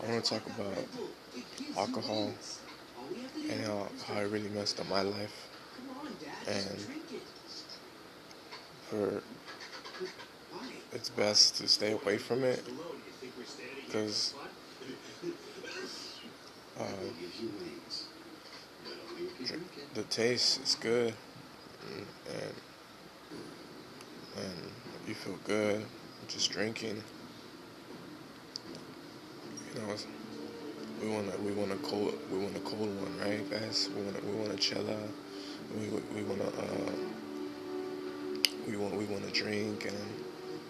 I want to talk about alcohol and how it really messed up my life. And for it's best to stay away from it because uh, the taste is good and and you feel good just drinking. You know, we want a cold one, right, guys? We want a chilla. We want to we want to drink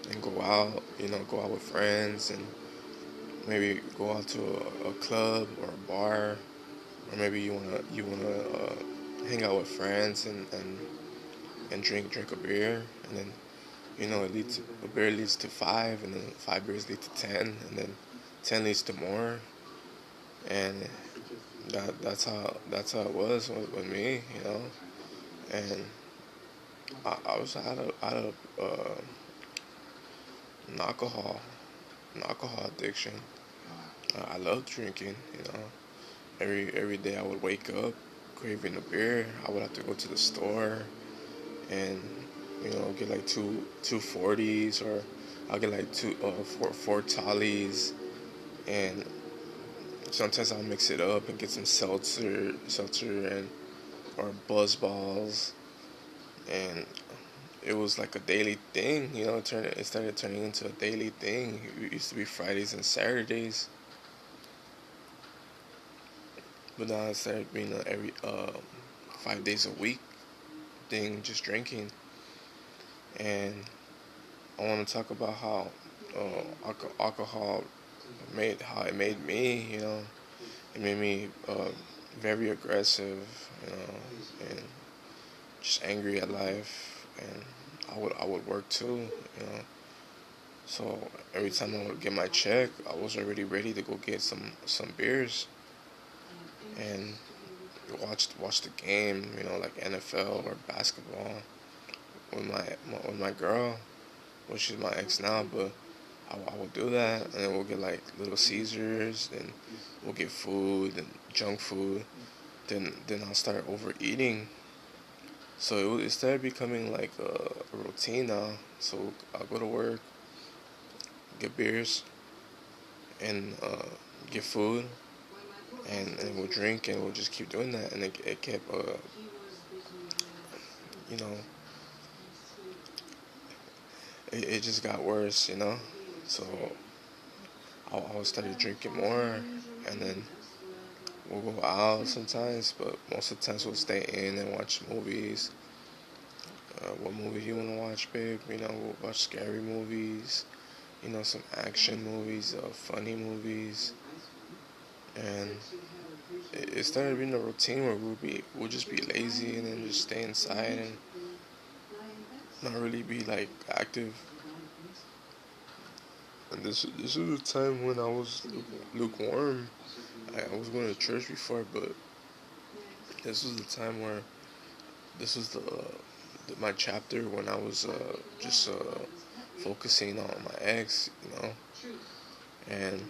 and go out. You know, go out with friends and maybe go out to a club or a bar, or maybe you wanna hang out with friends and drink a beer, and then a beer leads to five, and then five beers lead to 10, and then 10 leads to more, and that's how it was with me, you know, and I was out of an alcohol addiction. I love drinking, you know. Every day I would wake up craving a beer. I would have to go to the store and get like two 40s, or I'll get like four tallies, and sometimes I'll mix it up and get some seltzer and or buzz balls, and it was like a daily thing, you know. It started turning into a daily thing. It used to be Fridays and Saturdays, but now it started being every 5 days a week thing, just drinking. And I want to talk about how alcohol it made me, you know. It made me very aggressive, you know, and just angry at life. And I would work too, you know. So every time I would get my check, I was already ready to go get some beers and watch the game, you know, like NFL or basketball with my girl, which is my ex now, but I will do that, and then we'll get like Little Caesars, and we'll get food and junk food. Then I'll start overeating. So it started becoming like a routine now. So I'll go to work, get beers, and get food, and we'll drink, and we'll just keep doing that, and it kept you know it just got worse, you know. So I started drinking more, and then we'll go out sometimes, but most of the times we'll stay in and watch movies. What movie you want to watch, babe? You know, we'll watch scary movies, you know, some action movies, funny movies, and it started being a routine where we'll just be lazy and then just stay inside and not really be like active. And this was a time when I was lukewarm. I was going to church before, but this was the time where this was my chapter when I was just focusing on my ex, you know, and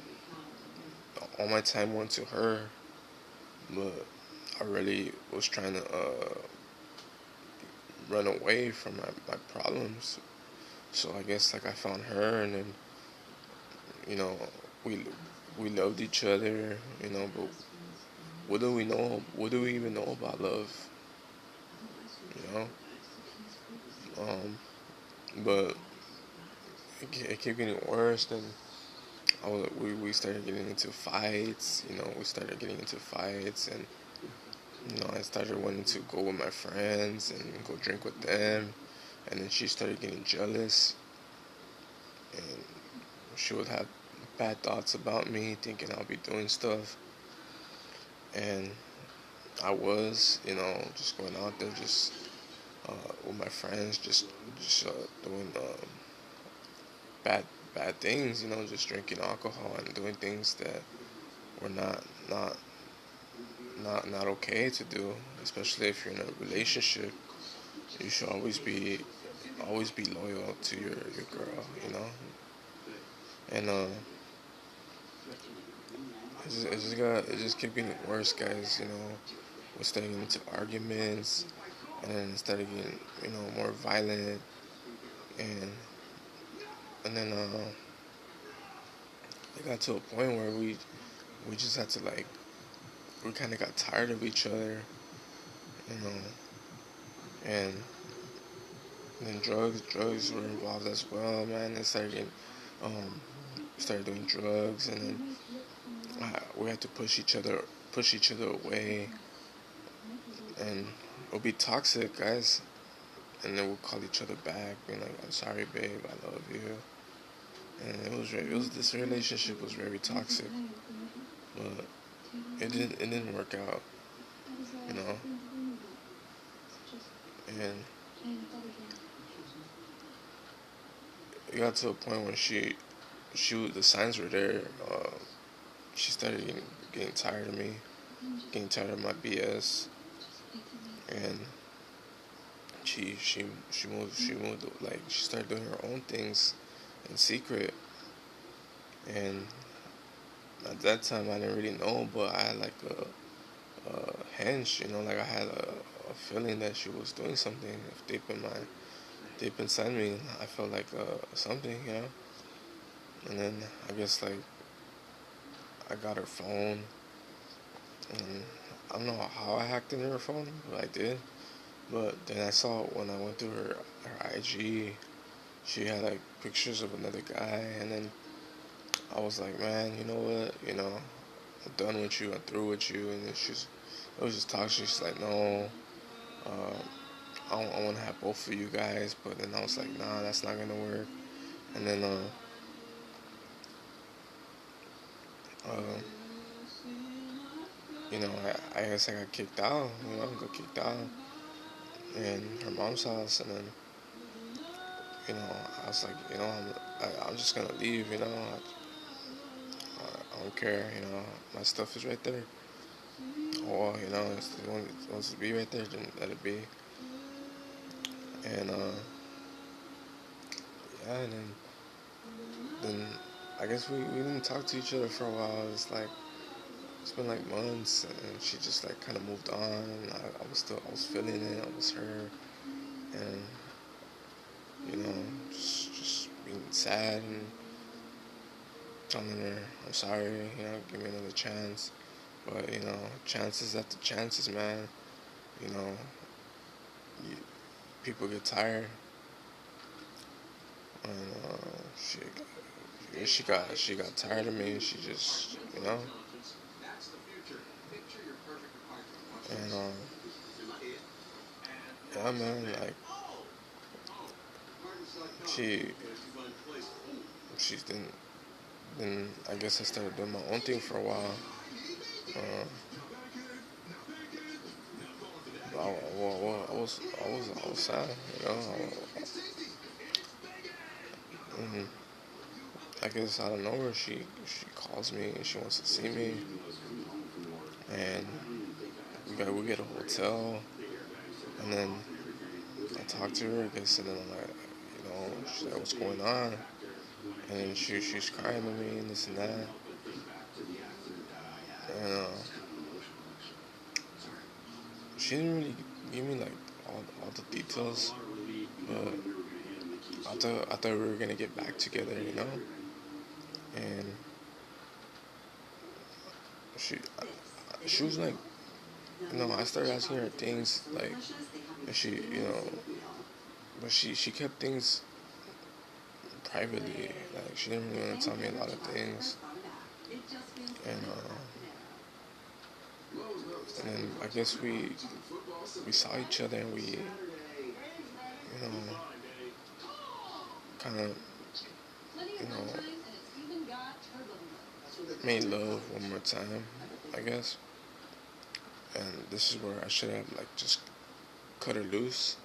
all my time went to her, but I really was trying to run away from my problems. So I guess like I found her, and then you know we we loved each other, you know, but what do we know? What do we even know about love? You know, but it kept getting worse. Then we started getting into fights. You know, we started getting into fights, and you know, I started wanting to go with my friends and go drink with them, and then she started getting jealous, and she would have bad thoughts about me, thinking I'll be doing stuff, and I was, you know, just going out there, just with my friends, just doing bad bad things, you know, just drinking alcohol and doing things that were not okay to do, especially if you're in a relationship. You should always be loyal to your girl, you know. And it just kept getting worse, guys. You know, we started getting into arguments, and then it started getting, you know, more violent, and then it got to a point where we just had to like we kind of got tired of each other, you know, and then drugs were involved as well, man. It started getting, um, started doing drugs, and then we had to push each other away, and it'll be toxic, guys. And then we'll call each other back, being like, "I'm sorry, babe, I love you." And it was this relationship was very toxic, but it didn't work out, you know. And it got to a point when the signs were there. She started getting tired of me, getting tired of my BS, and she moved like she started doing her own things in secret. And at that time I didn't really know, but I had like a hunch, you know, like I had a feeling that she was doing something deep inside me. I felt like something, you know. And then I guess like I got her phone, and I don't know how I hacked into her phone, but I did. But then I saw when I went through her IG, she had like pictures of another guy, and then I was like, man, you know what, you know, I'm done with you, I'm through with you, and then it was just toxic. She's like, no, uh, I want to have both of you guys, but then I was like, nah, that's not gonna work. And then uh, you know, I guess I got kicked out, you know, got kicked out in her mom's house, and then you know, I was like, you know, I'm just gonna leave, you know, I don't care, you know, my stuff is right there. Or, you know, if it wants to be right there, then let it be. And, yeah, and then I guess we didn't talk to each other for a while. It's been like months, and she just like kind of moved on, and I was feeling it, I was her, and, you know, just being sad and telling her, I'm sorry, you know, give me another chance. But, you know, chances after chances, man, you know, you, people get tired, and she got tired of me, and she just, you know, and yeah, man, like she she's then I guess I started doing my own thing for a while. Uh, I was sad, you know. And I guess out of nowhere she calls me and she wants to see me, and we get a hotel, and then I talk to her, I guess, and then I'm like, you know, she's like, what's going on? And then she's crying to me and this and that, and she didn't really give me like all the details, but I thought we were gonna get back together, you know, and she she was like, you know, I started asking her things like, and you know, but she kept things privately, like she didn't really want to tell me a lot of things, and then I guess we saw each other and we, you know, kind of, you know, made love one more time, I guess. And this is where I should have like just cut her loose,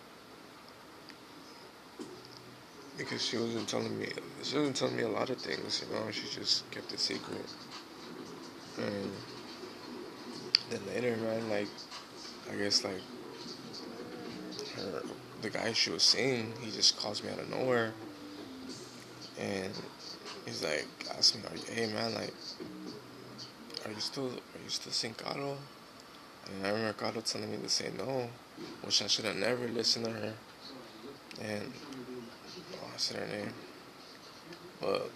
because she wasn't telling me a lot of things, you know. She just kept it secret. And then later, man, like I guess like her the guy she was seeing, he just calls me out of nowhere, and He's like, asked me, hey man, like, are you still seeing Caro? And I remember Caro telling me to say no, which I should have never listened to her. And, oh, I said her name. But